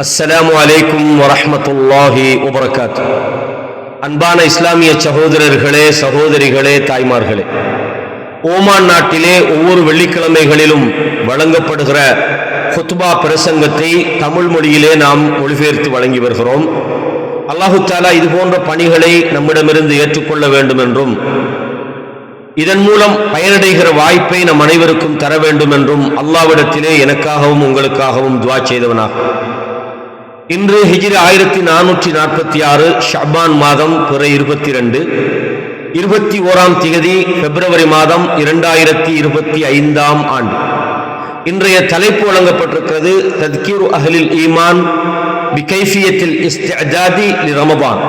அஸ்ஸலாமு அலைக்கும் வரஹ்மத்துல்லாஹி வபரகாத்துஹு. அன்பான இஸ்லாமிய சகோதரர்களே, சகோதரிகளே, தாய்மார்களே, ஓமான் நாட்டிலே ஒவ்வொரு வெள்ளிக்கிழமைகளிலும் வழங்கப்படுகிற குத்பா பிரசங்கத்தை தமிழ் மொழியிலே நாம் மொழிபெயர்த்து வழங்கி வருகிறோம். அல்லாஹு தஆலா இது போன்ற பணிகளை நம்மிடமிருந்து ஏற்றுக்கொள்ள வேண்டும் என்றும் இதன் மூலம் பயனடைகிற வாய்ப்பை நம் அனைவருக்கும் தர வேண்டும் என்றும் அல்லாஹ்விடத்திலே எனக்காகவும் உங்களுக்காகவும் துஆ செய்தவனாக இன்று ஹிஜ்ரி 1446 ஷஅபான் மாதம் பிற 22 21ஆம் திகதி பிப்ரவரி மாதம் 2025ஆம் ஆண்டு. இன்றைய தலைப்பு வழங்கப்பட்டிருக்கிறது தத்கீரு அஹ்லில் ஈமான் பிகைஃபியத்தில் இஸ்திஅதாதி லிரமதான்.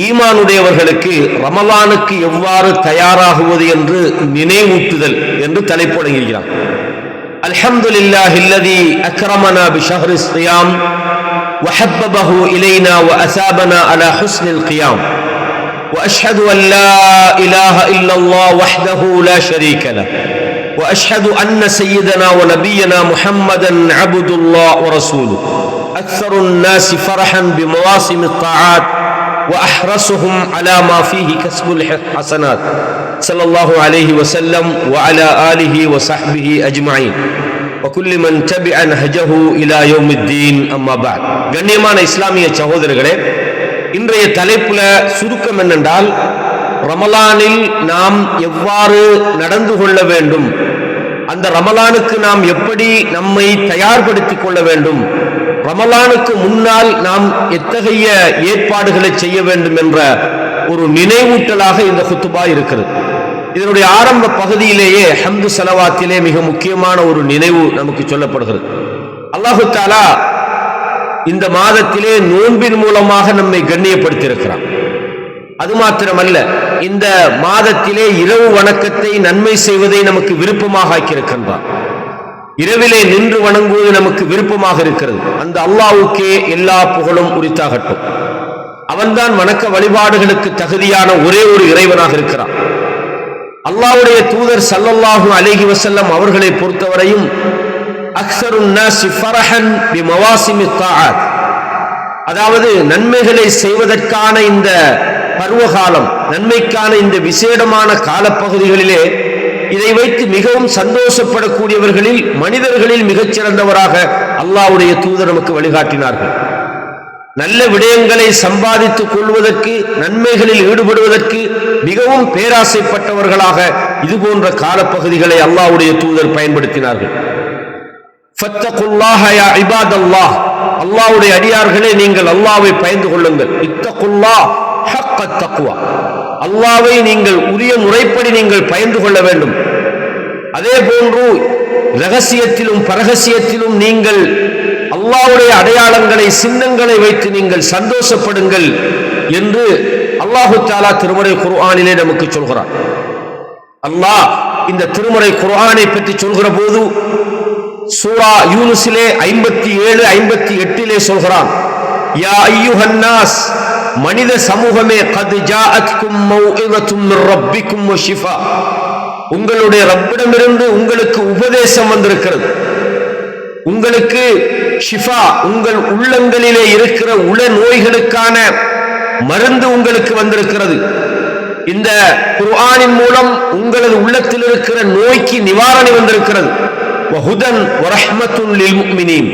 ஈமானுடையவர்களுக்கு ரமலானுக்கு எவ்வாறு தயாராகுவது என்று நினைவூட்டுதல் என்று தலைப்பு வழங்குகிறார். அல்ஹம்துலில்லாஹி அல்லதி அக்ரமனா பிஷஹ்ரி ஸியாம் வஹப்பபஹு இலைனா வஅஸாபனா அலா ஹுஸ்னில் கியாம் வஅஷ்ஹது அன் லா இலாஹ இல்லல்லாஹ் வஹ்தஹு லா ஷரீக லஹ் வஅஷ்ஹது அன்ன சய்யிதனா வ நபியனா முஹம்மதன் அப்துல்லாஹ் வ ரசூலுஹு அக்ஸருன் நாஸி ஃபரஹன் பிமவாசிமித் த்தாஆத் وأحرصهم على ما فيه كسب الحسنات صلى الله عليه وسلم وعلى آله وصحبه أجمعين وكل من تبع نهجه إلى يوم الدين أما بعد. கண்ணியமான இஸ்லாமிய சகோதரர்களே, இன்றைய தலைப்புல சுருக்கம் என்னென்றால், ரமலானில் நாம் எவ்வாறு நடந்து கொள்ள வேண்டும், அந்த ரமலானுக்கு நாம் எப்படி நம்மை தயார்படுத்திக் கொள்ள வேண்டும், ரமலானுக்கு முன்னால் நாம் எத்தகைய ஏற்பாடுகளை செய்ய வேண்டும் என்ற ஒரு நினைவூட்டலாக இந்த குத்துபா இருக்கிறது. இதனுடைய ஆரம்ப பகுதியிலேயே ஹம்து ஸலவாத்திலே மிக முக்கியமான ஒரு நினைவு நமக்கு சொல்லப்படுகிறது. அல்லாஹு தஆலா இந்த மாதத்திலே நோன்பின் மூலமாக நம்மை கண்ணியப்படுத்தி இருக்கிறான். அது மாத்திரமல்ல, இந்த மாதத்திலே இரவு வணக்கத்தை நன்மை செய்வதை நமக்கு விருப்பமாக ஆக்கியிருக்கின்றான். இரவிலே நின்று வணங்குவது நமக்கு விருப்பமாக இருக்கிறது. அந்த அல்லாஹ்வுக்கே எல்லா புகழும் உரித்தாகட்டும். அவன்தான் வணக்க வழிபாடுகளுக்கு தகுதியான ஒரே ஒரு இறைவனாக இருக்கிறான். அல்லாஹ்வுடைய தூதர் ஸல்லல்லாஹு அலைஹி வஸல்லம் அவர்களை பொறுத்தவரையும் அக்ஸருன் நாஸி ஃபரஹன் பிமவாசிமித் த்தாஆத், அதாவது நன்மைகளை செய்வதற்கான இந்த பருவகாலம், நன்மைக்கான இந்த விசேடமான காலப்பகுதிகளிலே இதை வைத்து மிகவும் சந்தோஷப்படக்கூடியவர்களில், மனிதர்களில் மிகச் சிறந்தவராக அல்லாஹ்வுடைய தூதர் நமக்கு வழிகாட்டினார்கள். நல்ல விடயங்களை சம்பாதித்துக் கொள்வதற்கு, நன்மைகளில் ஈடுபடுவதற்கு மிகவும் பேராசைப்பட்டவர்களாக இது போன்ற காலப்பகுதிகளை அல்லாஹ்வுடைய தூதர் பயன்படுத்தினார்கள். ஃபத்தகுல்லாஹ யா இபாதல்லாஹ், அல்லாஹ்வுடைய அடியார்களே, நீங்கள் அல்லாஹ்வை பயந்து கொள்ளுங்கள். இத்தகுல்லாஹ் ஹக்கத் தக்வா, அல்லாஹ்வை நீங்கள் உரிய முறைப்படி நீங்கள் பயந்து கொள்ள வேண்டும். அதே போன்று ரகசியத்திலும் பரகசியத்திலும் நீங்கள் அல்லாஹ்வுடைய அடையாளங்களை, சின்னங்களை வைத்து நீங்கள் சந்தோஷப்படுங்கள் என்று அல்லாஹு தஆலா திருமறை குர்ஆனிலே நமக்கு சொல்கிறார். அல்லாஹ் இந்த திருமறை குர்ஆனை பற்றி சொல்கிற போது சூரா யூனுஸிலே 57, 58 சொல்கிறான், யா அய்யுஹன் நாஸ், மனித சமூகமே, கத் ஜாஅத்கும் மௌஇதத்தும் மிர் ரப்பிக்கும் வ ஷிஃபா, உங்களுடைய ரப்பிடமிருந்து உங்களுக்கு உபதேசம் வந்திருக்கிறது, உங்களுக்கு ஷிஃபா, உங்கள் உள்ளங்களிலே இருக்கிற உள நோய்களுக்கான மருந்து உங்களுக்கு வந்திருக்கிறது. இந்த குர்ஆனின் மூலம் உங்களது உள்ளத்தில் இருக்கிற நோய்க்கு நிவாரணை வந்திருக்கிறது. வஹுதன் வரஹ்மத்துன் லில் முஃமினீன்,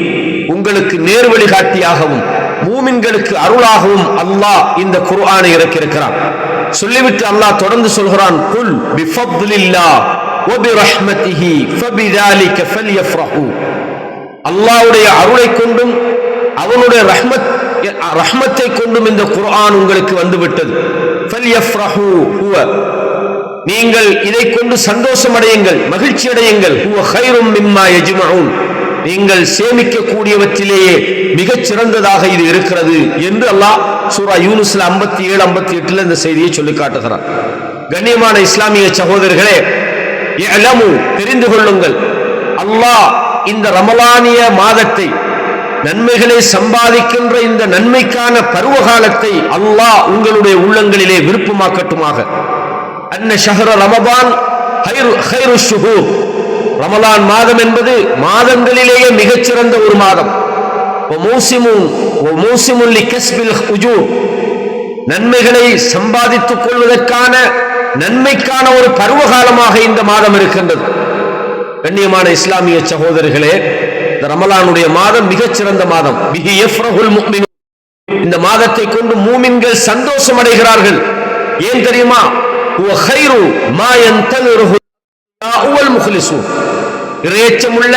உங்களுக்கு நேர்வழி காட்டியாகவும் மூமின்களுக்கு அருளாகவும் அல்லாஹ் இந்த குர்ஆனை இறக்கியிருக்கிறான். சொல்லிவிட்டு அல்லாஹ் தொடர்ந்து சொல்கிறான், குல் பிஃபத்லில்லாஹ் வ பிரஹ்மத்திஹி ஃபபிதாலிக ஃபல்யஃப்ரஹு, அல்லாஹ்வுடைய அருளை கொண்டும் அவனுடைய ரஹ்மத்தை கொண்டும் இந்த குர்ஆன் உங்களுக்கு வந்துவிட்டது. ஃபல்யஃப்ரஹு ஹுவ, நீங்கள் இதை கொண்டு சந்தோஷம் அடையுங்கள், மகிழ்ச்சி அடையுங்கள். ஹுவ கைரும் மிம்மா யஜ்மஊன், நீங்கள் சேமிக்கக்கூடியவற்றிலேயே மிகச் சிறந்ததாக இது இருக்கிறது என்று அல்லாஹ் சூரா யூனுஸ்ல 57, 58 இந்த செய்தியை சொல்லி காட்டுகிறார். கண்ணியமான இஸ்லாமிய சகோதரர்களே, இஅலமு, தெரிந்து கொள்ளுங்கள், அல்லாஹ் இந்த ரமலானிய மாதத்தை, நன்மைகளை சம்பாதிக்கின்ற இந்த நன்மைக்கான பருவகாலத்தை அல்லாஹ் உங்களுடைய உள்ளங்களிலே விருப்பமாக்கட்டுமாக. அன்ன ஷஹ்ர ரமதான் ஹைரு ஷுஹூர், ரமலான் மாதம் என்பது மாதங்களிலேயே மிகச்சிறந்த ஒரு மாதம். நன்மைகளை சம்பாதித்துக் கொள்வதற்கான நன்மைக்கான ஒரு பருவகாலமாக இந்த மாதம் இருக்கின்றது. கண்ணியமான இஸ்லாமிய சகோதரர்களே, ரமலானுடைய மாதம் மிகச்சிறந்த மாதம். இந்த மாதத்தை கொண்டு மூமின்கள் சந்தோஷம் அடைகிறார்கள். ஏன் தெரியுமா? இறையச்சமுள்ள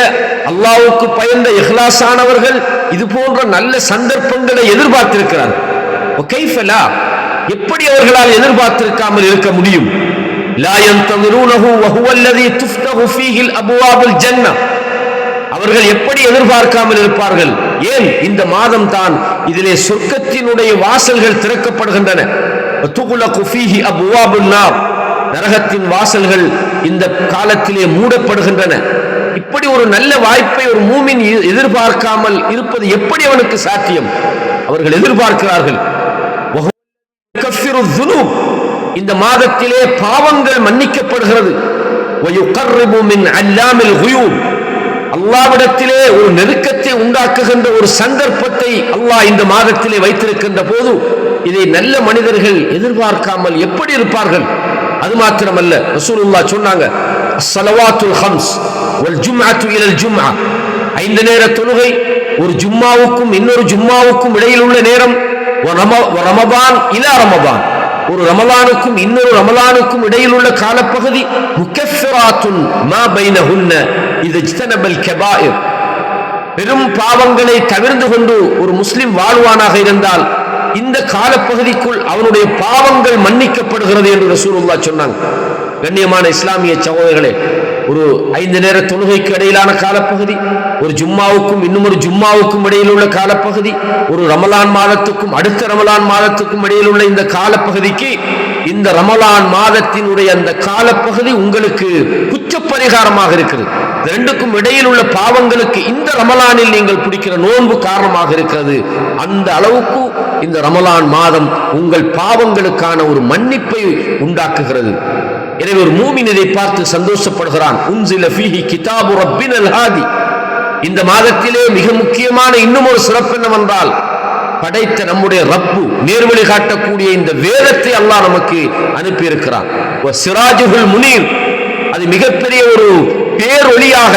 அல்லாஹ்வுக்கு பயந்த இஹ்லாஸானவர்கள் இது போன்ற நல்ல சந்தர்ப்பங்களை எதிர்பார்த்திருக்கிறார்கள். எப்படி அவர்களால் எதிர்பார்த்திருக்காமல் இருக்க முடியும்? லா யன்தஸிரூனஹு வஹுவ அல்லதீ துஃப்தஹு ஃபீஹில் அப்வாபுல் ஜன்னah. அவர்கள் எப்படி எதிர்பார்க்காமல் இருப்பார்கள்? ஏன்? இந்த மாதம் தான் இதிலே சொர்க்கத்தினுடைய வாசல்கள் திறக்கப்படுகின்றன. துகுலகு ஃபீஹி அப்வாபுன் நார். நரகத்தின் வாசல்கள் இந்த காலத்திலே மூடப்படுகின்றன. இப்படி ஒரு நல்ல வாய்ப்பை ஒரு மூமின் எதிர்பார்க்காமல் இருப்பது எப்படி அவனுக்கு சாத்தியம்? அவர்கள் எதிர்பார்க்கிறார்கள். இந்த மாதத்திலே பாவங்கள் மன்னிக்கப்படுகிறது. அல்லாஹ்விடத்திலே ஒரு நெருக்கத்தை உண்டாக்குகின்ற ஒரு சந்தர்ப்பத்தை அல்லாஹ் இந்த மாதத்திலே வைத்திருக்கின்ற போது இதை நல்ல மனிதர்கள் எதிர்பார்க்காமல் எப்படி இருப்பார்கள்? அது மாத்திரமல்ல, ரசூலுல்லாஹ் சொன்னாங்க, ஸலவாத்துல் ஹம்ஸ் வல் ஜும்அத்து இலல் ஜும்ஆ. 5 நேர தொழுகை ஒரு ஜும்மாவுக்கும் இன்னொரு ஜும்மாவுக்கும் இடையில் உள்ள நேரம். ரமபான் இலா ரமபான், ஒரு ரமலானுக்கும் இன்னொரு ரமலானுக்கும் இடையில் உள்ள காலப்பகுதி. முகஃபிராத்துன் மா பைனஹுன்ன இதா இஜ்தனபல் கபாயிர். பெரும் பாவங்களை தவிர்த்து கொண்டு ஒரு முஸ்லிம் வாழ்வானாக இருந்தால் இந்த காலப்பகுதிக்குள் அவனுடைய பாவங்கள் மன்னிக்கப்படுகிறது என்று ரசூலுல்லாஹ் சொன்னாங்க. கண்ணியமான இஸ்லாமிய சகோதரர்களே, ஒரு 5 நேர தொழுகைக்கு இடையிலான காலப்பகுதி, ஒரு ஜும்மாவுக்கும் இன்னும் ஒரு ஜும்மாவுக்கும் இடையில் உள்ள காலப்பகுதி, ஒரு ரமலான் மாதத்துக்கும் அடுத்த ரமலான் மாதத்துக்கும் இடையில் உள்ள இந்த காலப்பகுதிக்கு, இந்த ரமலான் மாதத்தினுடைய அந்த காலப்பகுதி உங்களுக்கு குற்றப்பரிகாரமாக இருக்கிறது. ரெண்டுக்கும் இடையில் உள்ள பாவங்களுக்கு இந்த ரமலானில் நீங்கள் பிடிக்கிற நோன்பு காரணமாக இருக்கிறது. அந்த அளவுக்கு இந்த ரமலான் மாதம் உங்கள் பாவங்களுக்கான ஒரு மன்னிப்பை உண்டாக்குகிறது. எனவே ஒரு மூமின் இதை பார்த்து சந்தோஷப்படுகிறான். உன்சில ஃபீஹி கிதாபு ரப்பினல் ஹாதி. இந்த மாதத்திலே மிக முக்கியமான இன்னும் ஒரு சிறப்பு என்னவென்றால், படைத்த நம்முடைய ரப்பு நேர்வழி காட்டக்கூடிய இந்த வேதத்தை அல்லாஹ் நமக்கு அனுப்பி இருக்கிறான். சிராஜுல் முனீர், அது மிகப்பெரிய ஒரு பேரொளியாக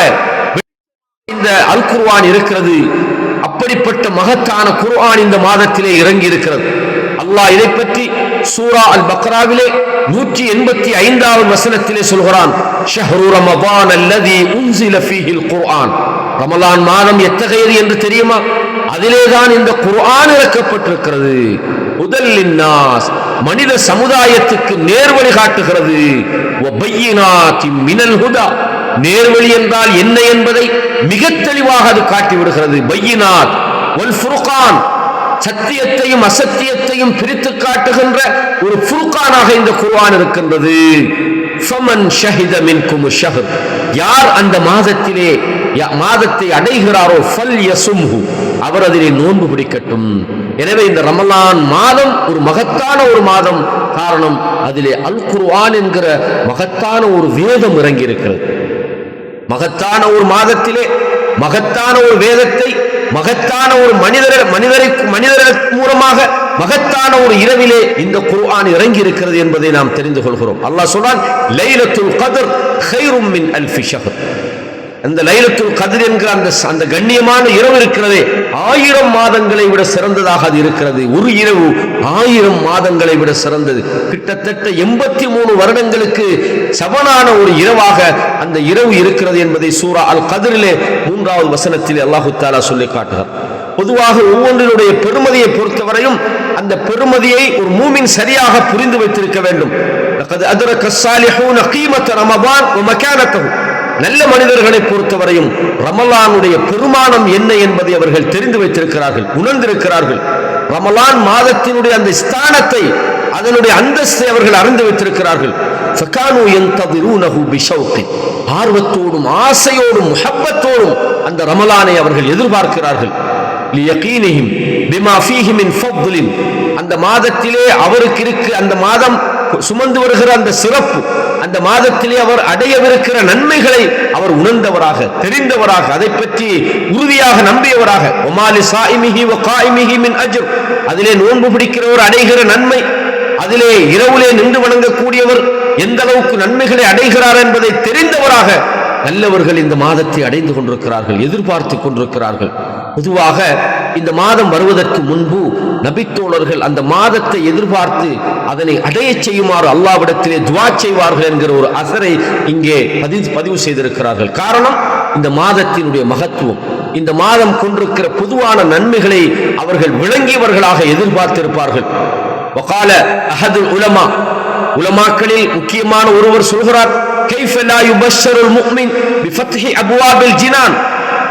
இந்த அல் குர்ஆன் இருக்கிறது. அப்படிப்பட்ட மகத்தான குர்ஆன் இந்த மாதத்திலே இறங்கி இருக்கிறது. அல்லாஹ் இதை பற்றி சூரா அல் பக்ராவிலே 185வது வசனத்திலே சொல்கிறான், ஷஹ்ரு ரமதான் அல்லதி உன்சில ஃபீஹில் குர்ஆன். ரமலான் மாதம் எத்தகையது என்று தெரியுமா? அதிலேதான் இந்த குர்ஆன் இறக்கப்பட்டிருக்கிறது. ஹுதல் லின்னாஸ், மனித சமுதாயத்துக்கு நேர்வழி காட்டுகிறது. வபையினாத்தின் மினல் ஹுதா, நேர்வழி என்றால் என்ன என்பதை மிக தெளிவாக அது காட்டிவிடுகிறது. பையினாத் வல் ஃபுர்கான், சத்தியத்தையும் அசத்தியத்தையும் பிரித்து காட்டுகின்ற ஒரு ஃபுர்கானாக இந்த குர்ஆன் இருக்கின்றது. ஃபமன் ஷஹித மின்கும் ஷஹர், யார் அந்த மாதத்திலே மாதத்தை அடைகிறாரோ ஃபல் யசும்ஹு, அவர் அதிலே நோன்பு பிடிக்கட்டும். எனவே இந்த ரமலான் மாதம் ஒரு மகத்தான ஒரு மாதம். காரணம், அதிலே அல் குர்ஆன் என்கிற மகத்தான ஒரு வேதம் இறங்கி இருக்கிறது. மகத்தான ஒரு மாதத்திலே மகத்தான ஒரு வேதத்தை, மகத்தான ஒரு மனிதரை மூலமாக மகத்தான ஒரு இரவிலே இந்த குர்ஆன் இறங்கி இருக்கிறது என்பதை நாம் தெரிந்து கொள்கிறோம். அல்லாஹ் சொல்றான், லைலத்துல் கத்ர் கைரும் மின் அல்ஃபி ஷஹர். அந்த லைலத்துல் கத்ர் என்கிற அந்த கண்ணியமான இரவு இருக்கிறதே, 1000 மாதங்களை விட சிறந்ததாக அது இருக்கிறது. ஒரு இரவு 1000 மாதங்களை விட சிறந்தது. கிட்டத்தட்ட 83 வருடங்களுக்கு சமனான ஒரு இரவாக அந்த இரவு இருக்கிறது என்பதை சூரா அல் கத்ரிலே 3வது வசனத்தில் அல்லாஹ் தஆலா சொல்லி காட்டுகிறார். பொதுவாக ஒவ்வொன்றினுடைய பெருமதியை பொறுத்தவரையும் அந்த பெருமதியை ஒரு மூமின் சரியாக புரிந்து வைத்திருக்க வேண்டும். லகத் அத்ரக ஸாலிஹூன கீமத ரமதான் வ மகானதஹு. நல்ல மனிதர்களை பொறுத்தவரையும் ரமலானுடைய பெருமானம் என்ன என்பதை அவர்கள் தெரிந்து வைத்திருக்கிறார்கள், உணர்ந்திருக்கிறார்கள். ரமலான் மாதத்தினுடைய அந்த ஸ்தானத்தை, அதனுடைய அந்தஸ்தை அவர்கள் அறிந்து வைத்திருக்கிறார்கள். ஃபகானூ யன்தஸிரூனஹு பிஷௌகி, ஆர்வத்தோடும் ஆசையோடும் முஹப்பத்தோடும் அந்த ரமலானை அவர்கள் எதிர்பார்க்கிறார்கள். லியகீனிஹிம் பிமா ஃபீஹி மின் ஃபத்லின், அந்த மாதத்திலே அவருக்கு இருக்கு, அந்த மாதம் சுமந்து வருகிற அந்த சிறப்பு, அந்த மாதத்திலே அவர் அடையவிருக்கிற நன்மைகளை அவர் உணர்ந்தவராக, தெரிந்தவராக, அதை பற்றி உறுதியாக நம்பியவராக, ஒமாலி சாயிமிஹி வ காயிமிஹி மின் அஜ்ர், அதிலே நோன்பு பிடிக்கிறவர் அடைகிற நன்மை, அதிலே இரவுலே நின்று வணங்கக்கூடியவர் எந்த அளவுக்கு நன்மைகளை அடைகிறார் என்பதை தெரிந்தவராக நல்லவர்கள் இந்த மாதத்தை அடைந்து கொண்டிருக்கிறார்கள், எதிர்பார்த்து கொண்டிருக்கிறார்கள். பொதுவாக இந்த மாதம் வருவதற்கு முன்பு நபித்தோழர்கள் அந்த மாதத்தை எதிர்பார்த்து அதனை அடைய செய்யுமாறு அல்லாஹ்விடத்திலே துஆ செய்வார்கள் என்கிற ஒரு அசரை இங்கே பதிவு செய்திருக்கிறார்கள். காரணம், இந்த மாதத்தினுடைய மகத்துவம், இந்த மாதம் கொண்டிருக்கிற பொதுவான நன்மைகளை அவர்கள் விளங்கியவர்களாக எதிர்பார்த்திருப்பார்கள். வகால அஹதுல் உலமா, உலமாக்களில் முக்கியமான ஒருவர் சொல்கிறார், கைஃப லா யுபஷ்ஷருல் முஃமின் பிஃபத்ஹி அப்வாபில் ஜினான்,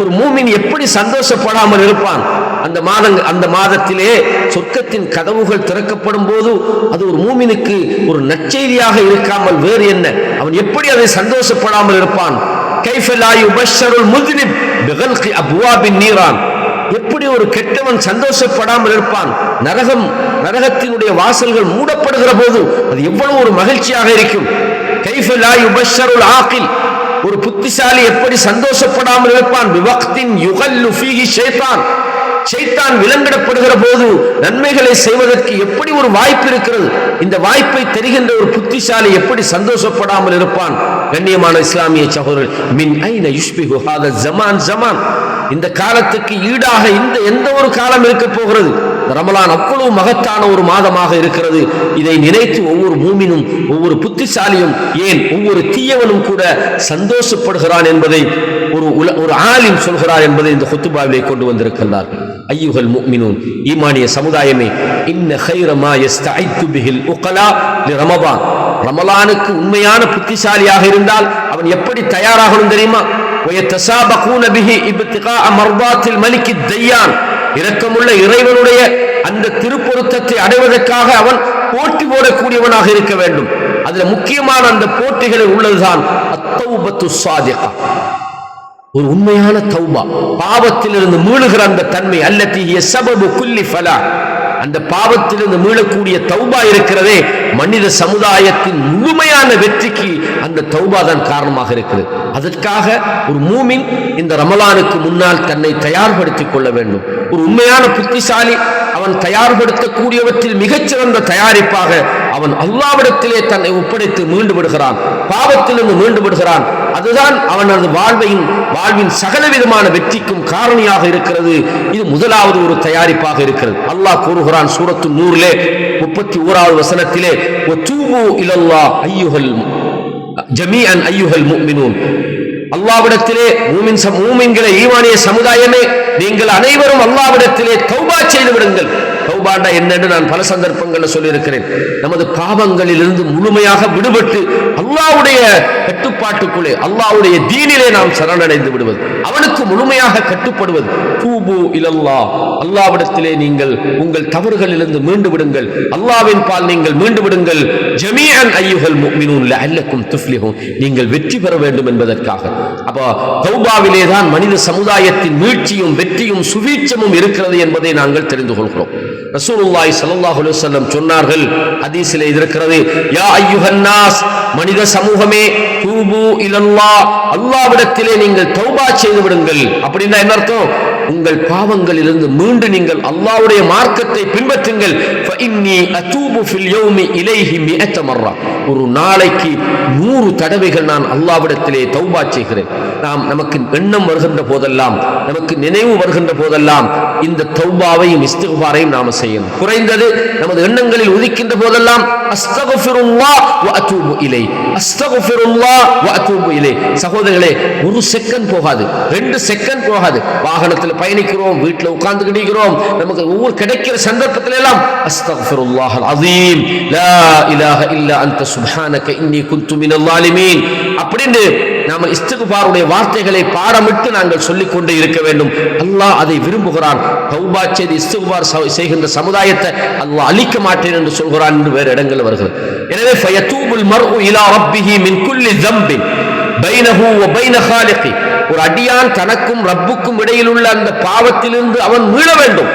ஒரு மூமின் எப்படி சந்தோஷப்படாமல் இருப்பான்? அந்த மாதத்திலே சொர்க்கத்தின் கதவுகள் திறக்கப்படும் போது அது ஒரு மூமினுக்கு ஒரு நற்செய்தியாக இருக்காமல் வேறு என்ன? அவன் எப்படி அதை சந்தோஷப்படாமல் இருப்பான்? கைஃப லா யுபஷ்ஷருல் முஸ்லிம் பிகல்கி அப்வாபின் நீரான், எப்படி ஒரு கெட்டவன் சந்தோஷப்படாமல் இருப்பான்? நரகத்தினுடைய வாசல்கள் மூடப்படுகிற போது அது எவ்வளவு ஒரு மகிழ்ச்சியாக இருக்கும். கைஃப லா யுபஷ்ஷருல் ஆகில், ஒரு புத்திசாலி எப்படி சந்தோஷப்படாமல் இருப்பான்? பிவக்தின் யுகல்லு ஃபீஹி ஷைத்தான், ஷைத்தான் விலங்கிடப்படுகிற போது நன்மைகளை செய்வதற்கு எப்படி ஒரு வாய்ப்பு இருக்கிறது, இந்த வாய்ப்பை தெரிகின்ற ஒரு புத்திசாலி எப்படி சந்தோஷப்படாமல் இருப்பான்? கண்ணியமான இஸ்லாமிய சகோதரர்கள், மின் ஐன யுஷ்பிஹு ஹாதா ஜமான் ஜமான், இந்த காலத்துக்கு ஈடாக இந்த எந்த ஒரு காலம் இருக்க போகிறது? ரமலான் அவ்வளவு மகத்தான ஒரு மாதமாக இருக்கிறது. இதை நினைத்து ஒவ்வொரு மூமினும், ஒவ்வொரு புத்திசாலியும், ஏன் ஒவ்வொரு தீயவனும் கூட சந்தோஷப்படுகிறான் என்பதை ஒரு ஆலிம் சொல்கிறார் என்பதை இந்த குத்துபாவிலே கொண்டு வந்திருக்கிறார்கள். ஐயுஹல் முஃமினூன், ஈமானிய சமுதாயமே, இன்ன கைர மா யஸ்தஇது பிஹில் உகலா லிரமதான், ரமலானுக்கு உண்மையான புத்திசாலியாக இருந்தால் அவன் எப்படி தயாராகணும் தெரியுமா? வயத்தசாபகூன பிஹி இப்திகாஅ மர்தாத்தில் மலிக்கித் தய்யான், இரக்கமுள்ள இறைவனுடைய அந்த திருப்பொருத்தத்தை அடைவதற்காக அவன் போட்டி போடக்கூடியவனாக இருக்க வேண்டும். அதுல முக்கியமான அந்த போட்டிகளில் உள்ளதுதான் அத்தௌபத்து ஸாதிகா, ஒரு உண்மையான தௌபா, பாவத்திலிருந்து மீளுகிற அந்த தன்மை, அல்லதி ஹிய ஸபபு குல்லி ஃபலாஹ், அந்த பாவத்திலிருந்து மீளக்கூடிய தௌபா இருக்கிறதே, மனித சமுதாயத்தின் முழுமையான வெற்றிக்கு அந்த தௌபா தான் காரணமாக இருக்கிறது. அதற்காக ஒரு மூமின் இந்த ரமலானுக்கு முன்னால் தன்னை தயார்படுத்திக் கொள்ள வேண்டும். ஒரு உண்மையான புத்திசாலி அவன் தயார்படுத்தக்கூடியவற்றில் மிகச்சிறந்த தயாரிப்பாக அவன் அல்லாஹ்விடத்திலே தன்னை ஒப்படைத்து மீண்டு விடுகிறான், பாவத்திலிருந்து மீண்டு விடுகிறான். அதுதான் அவனது வாழ்வின் சகல விதமான வெற்றிக்கும் காரணியாக இருக்கிறது. இது முதலாவது ஒரு தயாரிப்பாக இருக்கிறது. அல்லாஹ் கூறுகிறான் சூரத்து நூரிலே 31வது வசனத்திலே, வதூபு இலல்லாஹ் அய்யுஹல் ஜமீஅன் அய்யுஹல் முஃமினூன், அல்லாஹ்விடத்திலே மூமின்களே, ஈமானிய சமுதாயமே, நீங்கள் அனைவரும் அல்லாஹ்விடத்திலே தௌபா செய்து விடுங்கள். தௌபாண்டா என்னன்னு நான் பல சந்தர்ப்பங்களில் சொல்லியிருக்கிறேன். நமது பாவங்களிலிருந்து முழுமையாக விடுபட்டு அல்லாஹ்வுடைய கட்டுப்பாட்டுக்குள்ளே, அல்லாஹ்வுடைய தீனிலே நாம் சரணடைந்து விடுவது, அவனுக்கு முழுமையாக கட்டுப்படுவது. தூபு இலல்லாஹ், அல்லாஹ்விடத்திலே நீங்கள் உங்கள் தவறுகளிலிருந்து மீண்டு விடுங்கள், அல்லாஹ்வின் பால் நீங்கள் மீண்டு விடுங்கள். ஜமீஅன் அய்யுஹல் முஃமினூன் லஅல்லக்கும் துஃப்லிஹூன், நீங்கள் வெற்றி பெற வேண்டும் என்பதற்காக. அப்போ தௌபாவிலே தான் மனித சமுதாயத்தின் மீட்சியும் வெற்றியும் சுவீட்சமும் இருக்கிறது என்பதை நாங்கள் தெரிந்து கொள்கிறோம். ரசூலுல்லாஹி ஸல்லல்லாஹு அலைஹி வஸல்லம் சொன்னார்கள், ஹதீஸிலே இருக்கிறது, யா அய்யுஹன் நாஸ், மனித சமூகமே, தூபு இலல்லாஹ், அல்லாஹ்விடத்திலே நீங்கள் தௌபா செய்து விடுங்கள். அப்படின்னா என்ன அர்த்தம்? உங்கள் பாவங்களிலிருந்து மீண்டு நீங்கள் அல்லாஹ்வுடைய மார்க்கத்தை பின்பற்றுங்கள். ஃபஇன்னி அதூபு ஃபில் யௌமி இலைஹி 100 மர்ரா, ஒரு நாளைக்கு 100 தடவைகள் நான் அல்லாஹ்விடத்திலே தௌபா செய்கிறேன். நமக்கு எண்ணம் வருகின்ற போதெல்லாம், நமக்கு நினைவு வருகின்ற போதெல்லாம் இந்த தௌபாவையும் இஸ்திக்பாரையும் நாம செய்யணும். குறைந்தது நமது எண்ணங்களில் உதிக்கின்ற போதெல்லாம் அஸ்தக்ஃபிருல்லாஹ் வ அதூபு இலை, அஸ்தக்ஃபிருல்லாஹ் வ அதூபு இலை. சகோதரர்களே, 1 செகண்ட் போகாது, 2 செகண்ட் போகாது. வாகனத்தில் பயணிக்கிறோம், வீட்டில் உட்கார்ந்து கிடைக்கிறோம், நமக்கு ஒவ்வொரு கிடைக்கிற சந்தர்ப்பத்தில் எல்லாம் அஸ்தக்ஃபிருல்லாஹல் அஸீம் லா இலாஹ இல்லா அன்த சுப்ஹானக இன்னி குன்து மினல் ஸாலிமீன் அப்படின்னு நாம இஸ்திக்பாருடைய வார்த்தைகளை பாடமிட்டு நாங்கள் சொல்லிக் கொண்டே இருக்க வேண்டும். அல்லாஹ் அதை விரும்புகிறான். தௌபா செய்து இஸ்திக்பார் செய்கின்ற சமுதாயத்தை அல்லாஹ் அழிக்க மாட்டேன் என்று சொல்கிறான் என்று வேறு இடங்களில் வருகிறது. எனவே ஃபயதூபுல் மர்உ இலா ரப்பிஹி மின் குல்லி ஸம்பின் பைனஹு வ பைன காலிகி, ஒரு அடியான் தனக்கும் ரப்புக்கும் இடையில் உள்ள அந்த பாவத்திலிருந்து அவன் மீள வேண்டும்.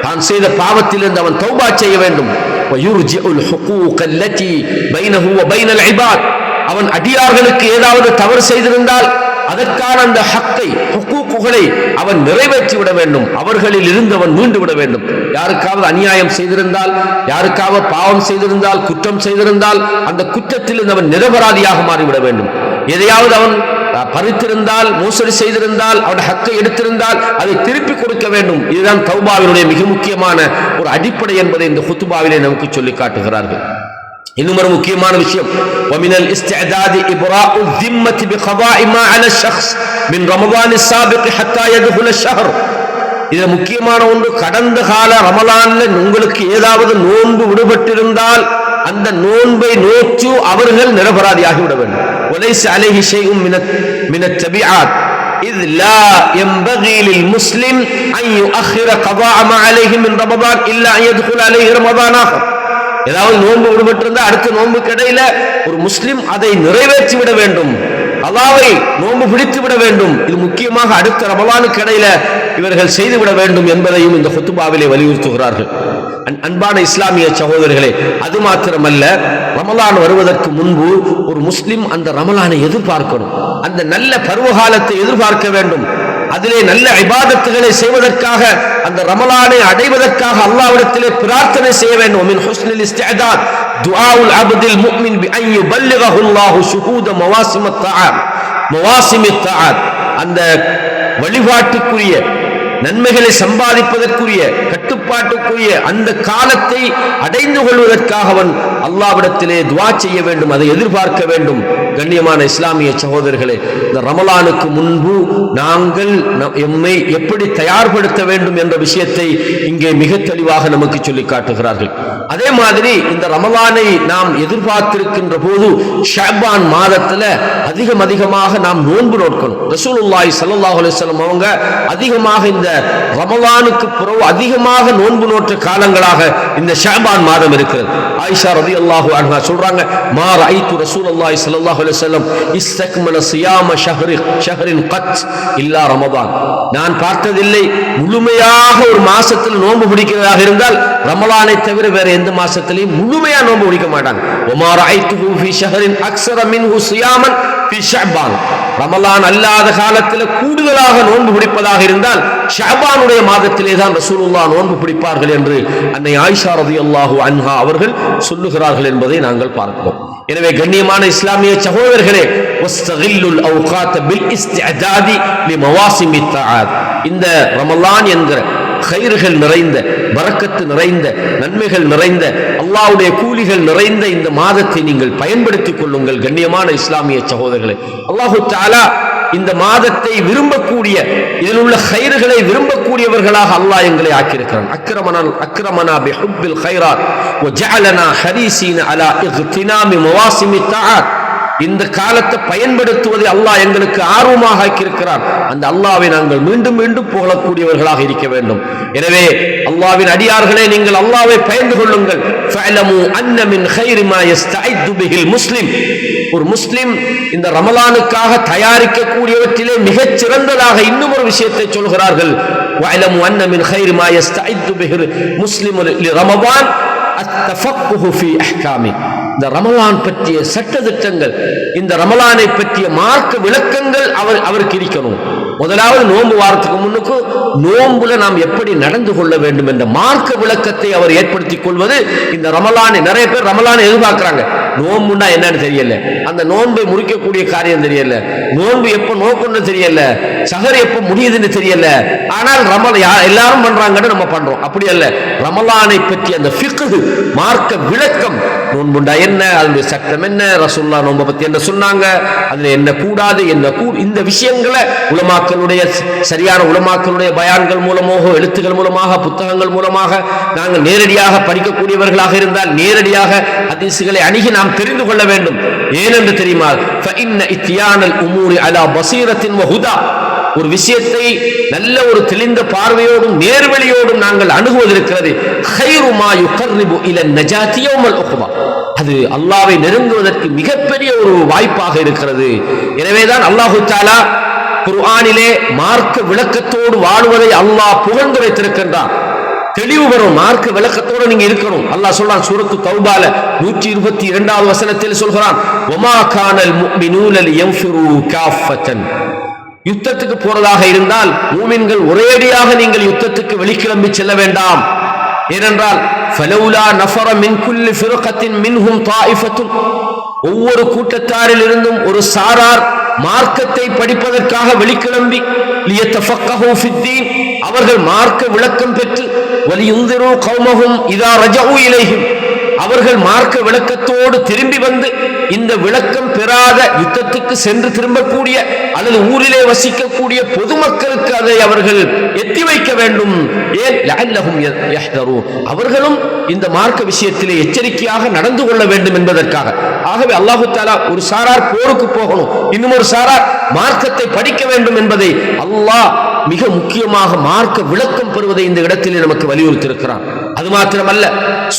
தான் செய்த பாவத்திலிருந்து அவன் தௌபா செய்ய வேண்டும். வயுர்ஜிஉல் ஹுகூக அல்லதி பைனஹு வ பைனல் இபாத், அவன் அடியார்களுக்கு ஏதாவது தவறு செய்திருந்தால் அதற்கான அந்த ஹக்கை ஹுகூக்குகளை அவன் நிறைவேற்றி விட வேண்டும், அவர்களில் இருந்து அவன் மீண்டு விட வேண்டும். யாருக்காவது அநியாயம் செய்திருந்தால், யாருக்காவது பாவம் செய்திருந்தால், குற்றம் செய்திருந்தால் அந்த குற்றத்தில் அவன் நிரபராதியாக மாறிவிட வேண்டும். எதையாவது அவன் பறித்திருந்தால், மோசடி செய்திருந்தால், அவன் ஹக்கை எடுத்திருந்தால் அதை திருப்பி கொடுக்க வேண்டும். இதுதான் தௌபாவினுடைய மிக முக்கியமான ஒரு அடிப்படை என்பதை இந்த ஹுத்பாவிலே நமக்கு சொல்லி காட்டுகிறார்கள். இன்னும் ஒரு முக்கியமான விஷயம், ومن الاستعداد إبراء الذمة بقضاء ما على الشخص من رمضان السابق حتى يدخل الشهر. இது முக்கியமான ஒன்று. கடந்த கால ரமலான்ல உங்களுக்கு ஏதாவது நோன்பு விடுபட்டிருந்தால் அந்த நோன்பை நோற்று அவர்கள் நிரபராதியாகி விட வேண்டும். وليس عليه شيء من التبعات إذ لا ينبغي للمسلم أن يؤخر قضاء ما عليه من رمضان إلا أن يدخل عليه رمضان آخر. ஏதாவது நோன்பு விடுபட்டிருந்தா அடுத்த நோன்புக்கு இடையில ஒரு முஸ்லிம் அதை நிறைவேற்றி விட வேண்டும், அல்லாஹ்வை நோன்பு பிடித்து விட வேண்டும். இது முக்கியமாக அடுத்த ரமலானுக்கு இடையில இவர்கள் செய்துவிட வேண்டும் என்பதையும் இந்த ஹுத்பாவிலே வலியுறுத்துகிறார்கள். அன்பான இஸ்லாமிய சகோதரர்களே, அது மாத்திரமல்ல, ரமலான் வருவதற்கு முன்பு ஒரு முஸ்லிம் அந்த ரமலானை எதிர்பார்க்கணும், அந்த நல்ல பருவகாலத்தை எதிர்பார்க்க வேண்டும். அதிலே நல்ல இபாதத்துகளை செய்வதற்காக, அந்த ரமலானை அடைவதற்காக அல்லாஹ்விடத்திலே பிரார்த்தனை செய்ய வேண்டும். மின் ஹுஸ்னில் இஸ்திஅதாத் துஆஉல் அப்தில் முஃமின் பி அன் யுபல்லிகஹு அல்லாஹு ஷுஹூத மவாசிமத் தஆத், அந்த வழிபாட்டுக்குரிய நன்மைகளை சம்பாதிப்பதற்குரிய கட்டுப்பாட்டுக்குரிய அந்த காலத்தை அடைந்து கொள்வதற்காக அவன் அல்லாஹ்விடத்திலே துஆ செய்ய வேண்டும், அதை எதிர்பார்க்க வேண்டும். கண்ணியமான இஸ்லாமிய சகோதரர்களே, இந்த ரமலானுக்கு முன்பு நாங்கள் எம்மை எப்படி தயார்படுத்த வேண்டும் என்ற விஷயத்தை இங்கே மிக தெளிவாக நமக்கு சொல்லி காட்டுகிறார்கள். அதே மாதிரி இந்த ரமலானை நாம் எதிர்பார்த்திருக்கின்ற போது ஷஅபான் மாதத்துல அதிகமாக நாம் நோன்பு நோக்கணும். ரசூலுல்லாஹி ஸல்லல்லாஹு அலைஹி வஸல்லம் அவங்க அதிகமாக இந்த ரமலானுக்கு பிறகு அதிகமாக நோன்பு நோற்ற காலங்களாக இந்த ஷஅபான் மாதம் இருக்கிறது. ஆயிஷா ரலியல்லாஹு அன்ஹா சொல்றாங்க, மா ரஅய்து ரசூலுல்லாஹி ஸல்லல்லாஹு அலைஹி வஸல்லம் இஸ்தக்மல ஸியாம ஷஹரின் கத் இல்லா ரமலான். நான் பார்த்ததில்லை முழுமையாக ஒரு மாசத்தில் நோன்பு பிடிக்கிறதாக இருந்தால் ரமலானை தவிர வேற எந்த மாசத்திலையும் முழுமையா நோன்பு பிடிக்க மாட்டாங்க. வமா ரஅய்துஹு ஃபீ ஷஹரின் அக்ஸர மின்ஹு ஸியாமன் ஃபீ ஷஅபான். ரமலான் அல்லாத காலத்தில் கூடுதலாக நோன்பு பிடிப்பதாக இருந்தால் ஷஅபானுடைய மாதத்திலே தான் ரசூலுல்லாஹ் நோன்பு பிடிப்பார்கள் என்று அன்னை ஆயிஷா ரலியல்லாஹு அன்ஹா அவர்கள் சொல்லுகிறார்கள் என்பதை நாங்கள் பார்க்கிறோம். எனவே கண்ணியமான இஸ்லாமிய சகோதரர்களே, வஸ்தகில்லுல் அவ்காத் பில் இஸ்திஅதாதி லிமவாசிமித் தஆத், இந்த ரமலான் என்கிற கைர்கள் நிறைந்த, பரக்கத்து நிறைந்த, நன்மைகள் நிறைந்த, அல்லாஹ்வுடைய கூலிகள் நிறைந்த இந்த மாதத்தை நீங்கள் பயன்படுத்திக் கொள்ளுங்கள். கண்ணியமான இஸ்லாமிய சகோதரர்களே, அல்லாஹு தஆலா இந்த மாதத்தை விரும்பக்கூடிய, இதில் உள்ள கைர்களை விரும்பக்கூடியவர்களாக அல்லாஹ் எங்களை ஆக்கியிருக்கிறான். அக்ரமனா பிஹுப்பில் கைராத் வ ஜஅலனா ஹரீஸீன அலா இக்தினாமி மவாசிமித் தஆத். இந்த காலத்தை பயன்படுத்துவதை அல்லாஹ் எங்களுக்கு ஆர்வமாக ஆக்கியிருக்கிறான். அந்த அல்லாஹ்வை நாங்கள் மீண்டும் மீண்டும் புகழக்கூடியவர்களாக இருக்க வேண்டும். எனவே அல்லாஹ்வின் அடியார்களே, நீங்கள் அல்லாஹ்வை பயந்து கொள்ளுங்கள். ஃபஅலமு அன்ன மின் கைரி மா யஸ்தஇது பிஹில் முஸ்லிம். ஒரு முஸ்லிம் இந்த ரமலானுக்காக தயாரிக்கக்கூடியவற்றிலே மிகச் சிறந்ததாக இன்னும் ஒரு விஷயத்தை சொல்கிறார்கள். வஅலமு அன்ன மின் கைரி மா யஸ்தஇது பிஹில் முஸ்லிம் லிரமலான் அத்தஃபக்குஹு ஃபீ அஹ்காமி. இந்த ரமலான் பற்றிய சட்டதிட்டங்கள், இந்த ரமலானை பற்றிய மார்க்க விளக்கங்கள் அவருக்கு இருக்கணும். முதலாவது நோன்பு வாரத்துக்கு முன்னுக்கு நோன்புல நாம் எப்படி நடந்து கொள்ள வேண்டும் என்ற மார்க்க விளக்கத்தை அவர் ஏற்படுத்திக் கொள்வது இந்த ரமலானை. நிறைய பேர் ரமலானை எதிர்பார்க்கிறாங்க, நோன்புன்னா என்னன்னு தெரியல, அந்த நோன்பை முடிக்கக்கூடிய காரியம் தெரியல, நோன்பு எப்ப நோக்கணும்னு தெரியல, சஹர் எப்ப முடியுதுன்னு தெரியல. ஆனால் எல்லாரும் பண்றாங்கன்னு நம்ம பண்றோம். அப்படி அல்ல. ரமலானை பற்றி அந்த ஃபிக்ஹ், மார்க்க விளக்கம், நோன்புண்டா என்ன, அதனுடைய சட்டம் என்ன, ரசூலுல்லாஹ் நோன்பை பத்தி என்ன சொன்னாங்க, அதுல என்ன கூடாது, என்ன இந்த விஷயங்களை உலமாக்களுடைய சரியான உலமாக்களுடைய பயான்கள் மூலமாக, எழுத்துக்கள் மூலமாக, புத்தகங்கள் மூலமாக நாங்கள் நேரடியாக படிக்கக்கூடியவர்களாக இருந்தால் நேரடியாக ஹதீஸ்களை அணுகி நாம் தெரிந்து கொள்ள வேண்டும். ஏனென்று தெரியுமா, ஃபஇன்ன இத்தியானல் உமூரி அலா பஸீரத்தின் வ ஹுதா. ஒரு விஷயத்தை நல்ல ஒரு தெளிந்த பார்வையோடும் நேர்வழியோடும் நாங்கள் அணுகுவதற்கிறது. கைரு மா யுகர்ரிபு இலன் நஜாத்தி யௌமல் உக்பா. அது அல்லாஹ்வை நெருங்குவதற்கு மிகப்பெரிய ஒரு வாய்ப்பாக இருக்கிறது. எனவேதான் அல்லாஹு தஆலா குர்ஆனிலே மார்க்க விளக்கத்தோடு வாழ்வதை அல்லாஹ் புகழ்ந்து வைத்திருக்கின்றான். தெளிவு வரும், மார்க்க விளக்கத்தோட நீங்க இருக்கணும். அல்லாஹ் சொல்றான் சூரத்து தௌபால 122வது வசனத்தில் சொல்கிறான், வமா கானல் முஃமினூன லியன்ஃபிரு காஃபத்தன். யுத்தத்துக்கு போறதாக இருந்தால் மூமின்கள் ஒரேடியாக நீங்கள் யுத்தத்துக்கு வெளிக்கிளம்பி செல்ல வேண்டாம். ஏனென்றால் ஃபலௌலா நஃபர மின் குல்லி ஃபிர்கத்தின் மின்ஹும் தாயிஃபத்துன், ஒவ்வொரு கூட்டத்தாரில் இருந்தும் ஒரு சாரார் மார்க்கத்தை படிப்பதற்காக வெளிக்கிளம்பி லியத்தஃபக்கஹு ஃபித்தீன், அவர்கள் மார்க்க விளக்கம் பெற்று வலியுந்திரு கௌமஹும் இதா ரஜஉ இலைஹிம், அவர்கள் மார்க்க விளக்கத்தோடு திரும்பி வந்து இந்த விளக்கம் பெறாத யுத்தத்துக்கு சென்று திரும்பக்கூடிய அல்லது ஊரிலே வசிக்கக்கூடிய பொதுமக்களுக்கு அதை அவர்கள் எத்தி வைக்க வேண்டும். ஏன்? லஅல்லஹும் யஹ்தரூன், அவர்களும் இந்த மார்க்க விஷயத்திலே எச்சரிக்கையாக நடந்து கொள்ள வேண்டும் என்பதற்காக. ஆகவே அல்லாஹு தஆலா ஒரு சாரார் போருக்கு போகணும், இன்னும் ஒரு சாரார் மார்க்கத்தை படிக்க வேண்டும் என்பதை அல்லாஹ் மிக முக்கியமாக மார்க்க விளக்கம் பெறுவதை இந்த இடத்திலே நமக்கு வலியுறுத்தி இருக்கிறான். அது மாத்திரமல்ல,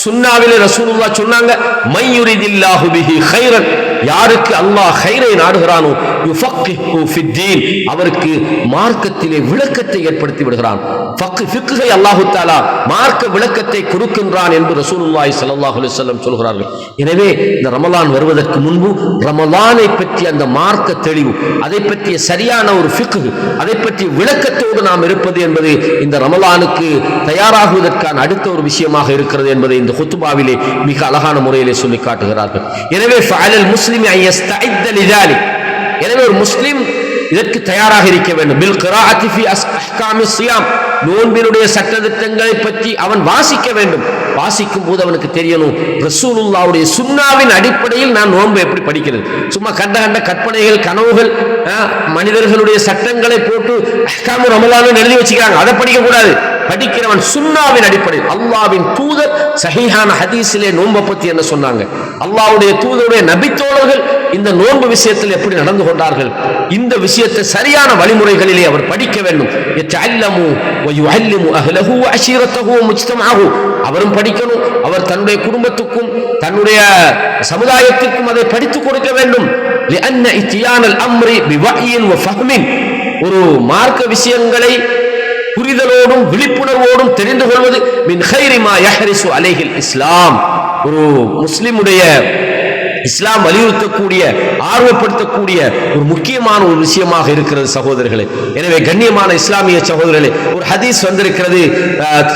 சுன்னாவிலே ரசூலுல்லாஹ் சொன்னாங்க, மையுரிதில்லாஹு பிஹி கைரன், யாருக்கு அல்லாஹ் கைரை நாடுகிறானோ யுஃபக்கிஹு ஃபித்தீன், அவருக்கு மார்க்கத்திலே விளக்கத்தை ஏற்படுத்தி விடுகிறான். ஃபிக்ஹை அல்லாஹு தஆலா மார்க்க விளக்கத்தை கொடுக்கின்றான் என்று ரசூலுல்லாஹி ஸல்லல்லாஹு அலைஹி வஸல்லம் சொல்கிறார்கள். எனவே இந்த ரமலான் வருவதற்கு முன்பு ரமலானை பற்றி அந்த மார்க்க தெளிவு, அதை பற்றிய சரியான ஒரு ஃபிக்ஹ், அதை பற்றிய விளக்கத்தோடு நாம் இருப்பது என்பது இந்த ரமலானுக்கு தயாராகுவதற்கான அடுத்த ஒரு விஷயமாக இருக்கிறது என்பதை இந்த குத்துபாவிலே மிக அழகான முறையிலே சொல்லி காட்டுகிறார்கள். எனவே ஃபஅலல் முஸ்லிமி அன் யஸ்தஇத லிதாலிக், எனவே ஒரு முஸ்லிம் இதற்கு தயாராக இருக்க வேண்டும். பில் கிராஅத்தி ஃபி அஹ்காமி ஸியாம், நோன்பினுடைய சட்டதிட்டங்களை பற்றி அவன் வாசிக்க வேண்டும். வாசிக்கும் போது அவனுக்கு தெரியணும், ரசூலுல்லாஹ்வுடைய சுன்னாவின் அடிப்படையில் நான் நோன்பு எப்படி படிக்கிறது. சும்மா கண்ட கற்பனைகள், கனவுகள், மனிதர்களுடைய சட்டங்களை போட்டு அஹ்காமு ரமலான் எழுதி வச்சுக்கிறாங்க, அதை படிக்க கூடாது. படிக்கிறவன் சுன்னாவின் அடிப்படையில், அல்லாஹ்வின் தூதர் சஹீஹான ஹதீஸிலே நோன்பை பற்றி என்ன சொன்னாங்க, அல்லாஹ்வுடைய தூதருடைய நபித்தோழர்கள் இந்த நோன்பு விஷயத்தில் எப்படி நடந்து கொண்டார்கள், இந்த விஷயத்தை சரியான வழிமுறைகளிலே அவர் படிக்க வேண்டும். யத்தஅல்லமு வ யுஅல்லிமு அஹ்லஹு வ அஷீரத்தஹு வ முஜ்தமஅஹு, அவரும் படிக்கணும், அவர் தன்னுடைய குடும்பத்துக்கும் தன்னுடைய சமுதாயத்திற்கும் அதை படித்துக் கொடுக்க வேண்டும். லிஅன்ன இத்தியானல் அம்ரி பிவஹ்யின் வ ஃபஹ்மின், ஒரு மார்க்க விஷயங்களை புரிதலோடும் விழிப்புணர்வோடும் தெரிந்து கொள்வது மின் கைரி மா யஹ்ரிசு அலைஹில் இஸ்லாம், ஒரு முஸ்லிமுடைய இஸ்லாம் வலியுறுத்தக்கூடிய ஆர்வப்படுத்தக்கூடிய ஒரு முக்கியமான ஒரு விஷயமாக இருக்கிறது சகோதரர்களே. எனவே கண்ணியமான இஸ்லாமிய சகோதரர்களே, ஒரு ஹதீஸ் வந்திருக்கிறது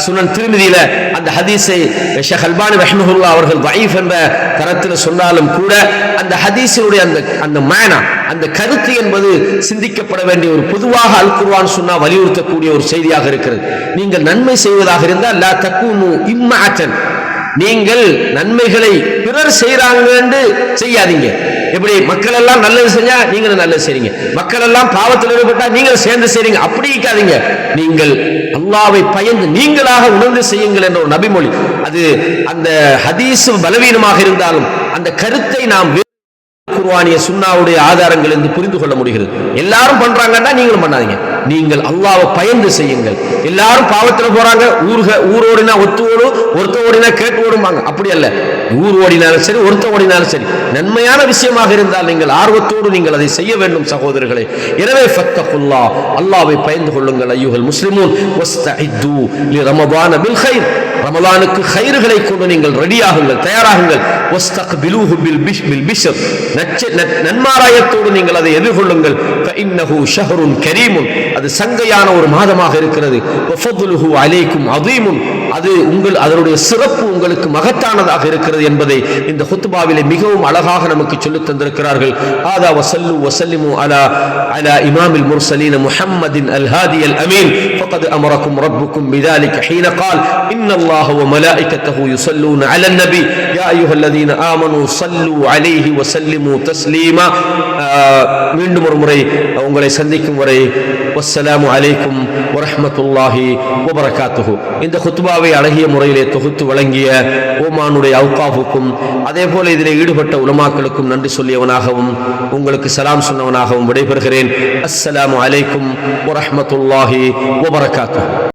சுனன் திர்மிதியில. அந்த ஹதீஸை ஷேக் அல்பானி ரஹ்மத்துல்லாஹி அவர்கள் தஈஃப் என்ற தரத்தில் சொன்னாலும் கூட அந்த ஹதீஸினுடைய அந்த மானா, அந்த கருத்து என்பது சிந்திக்கப்பட வேண்டிய ஒரு பொதுவாக அல் குர்ஆன் சுன்னா வலியுறுத்தக்கூடிய ஒரு செய்தியாக இருக்கிறது. நீங்கள் நன்மை செய்வதாக இருந்தால் லா தகுனு இம்மாஅத்தன், நீங்கள் நன்மைகளை பிறர் செய்யறாங்க என்று செய்யாதீங்க. எப்படி மக்கள் எல்லாம் நல்லது செஞ்சா நீங்களும் நல்லது செய்றீங்க, மக்கள் எல்லாம் பாவத்தில் ஈடுபட்டா நீங்கள் சேர்ந்து செய்றீங்க, அப்படி இருக்காதீங்க. நீங்கள் அல்லாஹ்வை பயந்து நீங்களாக உணர்ந்து செய்யுங்கள் என்ற ஒரு நபிமொழி. அது அந்த ஹதீஸ் பலவீனமாக இருந்தாலும் அந்த கருத்தை நாம் குர்ஆனிய சுன்னாவுடைய ஆதாரங்கள் என்று புரிந்து கொள்ள முடிகிறது. எல்லாரும் பண்றாங்கன்னா நீங்களும் பண்ணாதீங்க, நீங்கள் அல்லாஹ்வை பயந்து செய்யுங்கள். எல்லாரும் பாவத்துல போறாங்க, ஊர் ஓடினா ஒத்து ஓடும், ஒருத்த ஓடினா கேட்டு ஓடுவாங்க, அப்படி அல்ல. ஊர் ஓடினாலும் சரி, ஒருத்த ஓடினாலும் சரி, நன்மையான விஷயமாக இருந்தால் நீங்கள் ஆர்வத்தோடு நீங்கள் அதை செய்ய வேண்டும் சகோதரர்களே. எனவே ஃபத்தகுல்லாஹ், அல்லாஹ்வை பயந்து கொள்ளுங்கள். ஐயுஹல் முஸ்லிமூன் வஸ்தஇது லிரமதான பில் கைர், ரமலானுக்கு கைர்களை கொண்டு நீங்கள் ரெடியாகுங்கள், தயாராகுங்கள். வஸ்தக்பிலூஹு பில் பிஷ்ர், நன்மாராயத்தோடு நீங்கள் அதை எதிர்கொள்ளுங்கள். ஃபஇன்னஹு ஷஹ்ருன் கரீமுன், அது சங்கையான ஒரு மாதமாக இருக்கிறது. வஃபதுலுஹு அலைக்கும் அதீமுன், அது அதனுடைய சிறப்பு உங்களுக்கு மகத்தானதாக இருக்கிறது என்பதை இந்த குத்பாவிலே மிகவும் அழகாக நமக்கு சொல்லித் தந்திருக்கிறார்கள். ஆதா வஸல்லு வஸல்லிமு அலா இமாமில் முர்சலீன் முஹம்மதின் அல் ஹாதியல் அமீன் ஃபகத் அமரக்கும் ரப்புக்கும் பிதாலிக ஹீன قال إن الله وملائكته يصلون على النبي يا أيها الذين آمنوا صلوا عليه وسلموا تسليما. மீண்டும் ஒரு முறை உங்களை சந்திக்கும் வரை வஸ்ஸலாமு அலைக்கும் வரஹ்மத்துல்லாஹி வபரகாத்துஹு. இந்த குத்பாவை அழகிய முறையிலே தொகுத்து வழங்கிய ஓமானுடைய அவுகாஃபுக்கும் அதே போல இதில் ஈடுபட்ட உலமாக்களுக்கும் நன்றி சொல்லியவனாகவும் உங்களுக்கு சலாம் சொன்னவனாகவும் விடைபெறுகிறேன். அஸ்ஸலாமு அலைக்கும் வரஹ்மத்துல்லாஹி வபரகாத்துஹு.